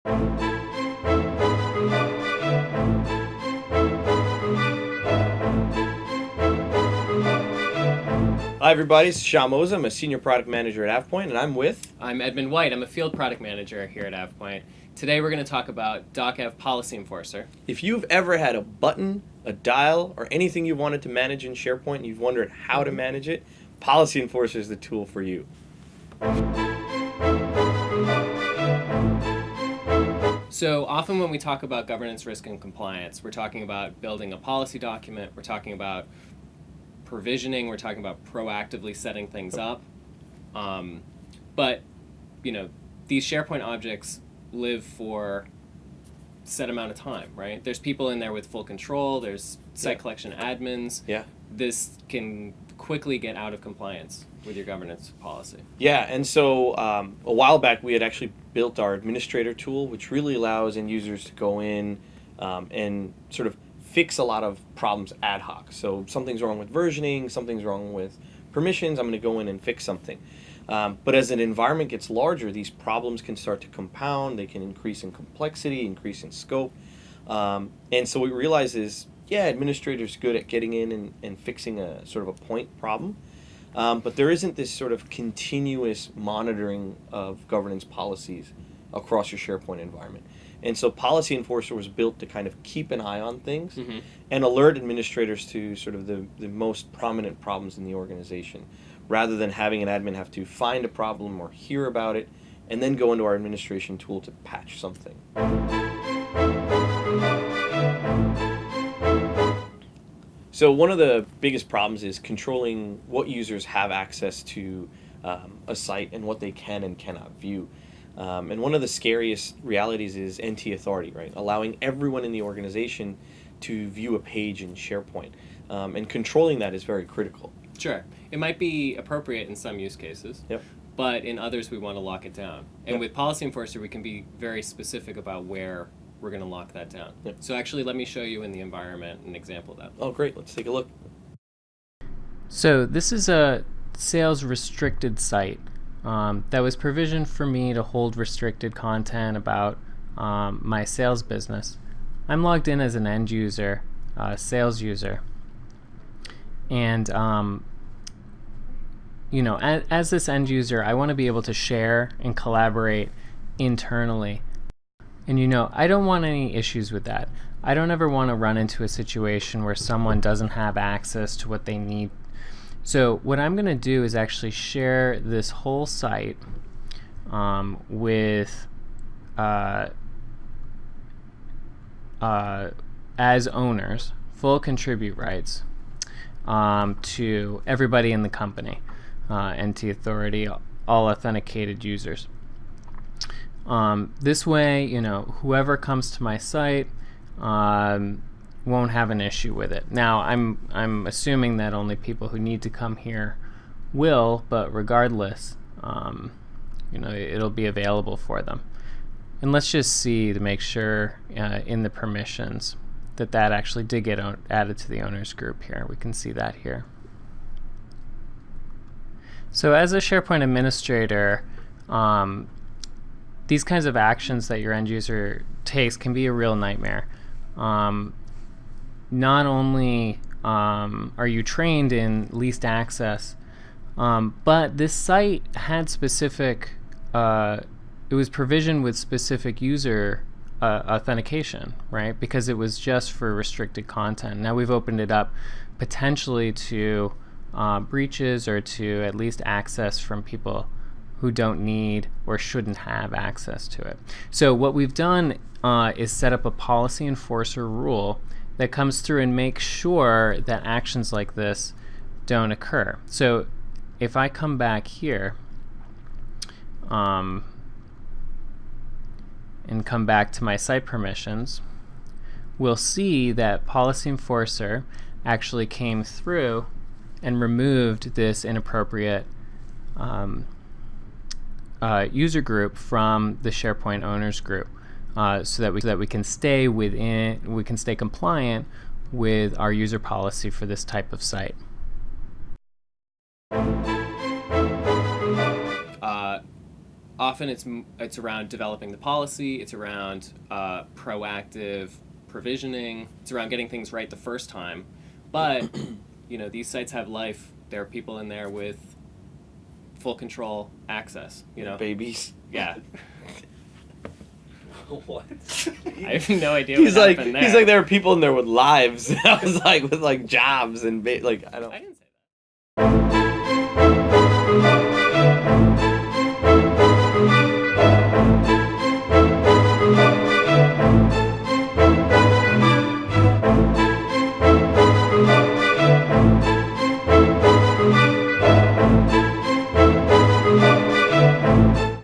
Hi everybody, it's Shamoza. I'm a Senior Product Manager at AvePoint, and I'm Edmund White. I'm a Field Product Manager here at AvePoint. Today we're going to talk about DocAv Policy Enforcer. If you've ever had a button, a dial, or anything you wanted to manage in SharePoint and you've wondered how to manage it, Policy Enforcer is the tool for you. So often when we talk about governance, risk, and compliance, we're talking about building a policy document, we're talking about provisioning, we're talking about proactively setting things up. But these SharePoint objects live for a set amount of time, right? There's people in there with full control, there's site collection admins. Yeah. This can quickly get out of compliance with your governance policy. Yeah, and so a while back we had actually built our administrator tool, which really allows end users to go in and sort of fix a lot of problems ad hoc. So something's wrong with versioning, something's wrong with permissions, I'm going to go in and fix something. But as an environment gets larger, these problems can start to compound, they can increase in complexity, increase in scope. And so what we realize is, yeah, administrators are good at getting in and fixing a sort of a point problem. But there isn't this sort of continuous monitoring of governance policies across your SharePoint environment. And so Policy Enforcer was built to kind of keep an eye on things and alert administrators to sort of the most prominent problems in the organization, rather than having an admin have to find a problem or hear about it and then go into our administration tool to patch something. So one of the biggest problems is controlling what users have access to a site and what they can and cannot view. And one of the scariest realities is NT authority, right? Allowing everyone in the organization to view a page in SharePoint. And controlling that is very critical. Sure. It might be appropriate in some use cases, but in others we want to lock it down. And with Policy Enforcer we can be very specific about where we're going to lock that down. So actually let me show you in the environment an example of that. Oh great, let's take a look. So this is a sales restricted site that was provisioned for me to hold restricted content about my sales business. I'm logged in as an end user, sales user. And as this end user, I want to be able to share and collaborate internally. And I don't want any issues with that. I don't ever want to run into a situation where someone doesn't have access to what they need. So what I'm going to do is actually share this whole site with as owners, full contribute rights to everybody in the company, NT authority, all authenticated users. This way, whoever comes to my site won't have an issue with it. Now, I'm assuming that only people who need to come here will, but regardless, it'll be available for them. And let's just see to make sure in the permissions that actually did get added to the owners group here. We can see that here. So as a SharePoint administrator, these kinds of actions that your end user takes can be a real nightmare. Not only are you trained in least access, but this site had specific, it was provisioned with specific user authentication, right? Because it was just for restricted content. Now we've opened it up potentially to breaches or to at least access from people who don't need or shouldn't have access to it. So what we've done is set up a policy enforcer rule that comes through and makes sure that actions like this don't occur. So if I come back here and come back to my site permissions, we'll see that Policy Enforcer actually came through and removed this inappropriate user group from the SharePoint owners group, so that we can stay compliant with our user policy for this type of site. often it's around developing the policy. It's around proactive provisioning. It's around getting things right the first time. But these sites have life. There are people in there with full control access. Babies. Yeah. What? I have no idea He's what like, happened there. he's like, there are people in there with lives. I was like, with like jobs and I don't. I didn't say that.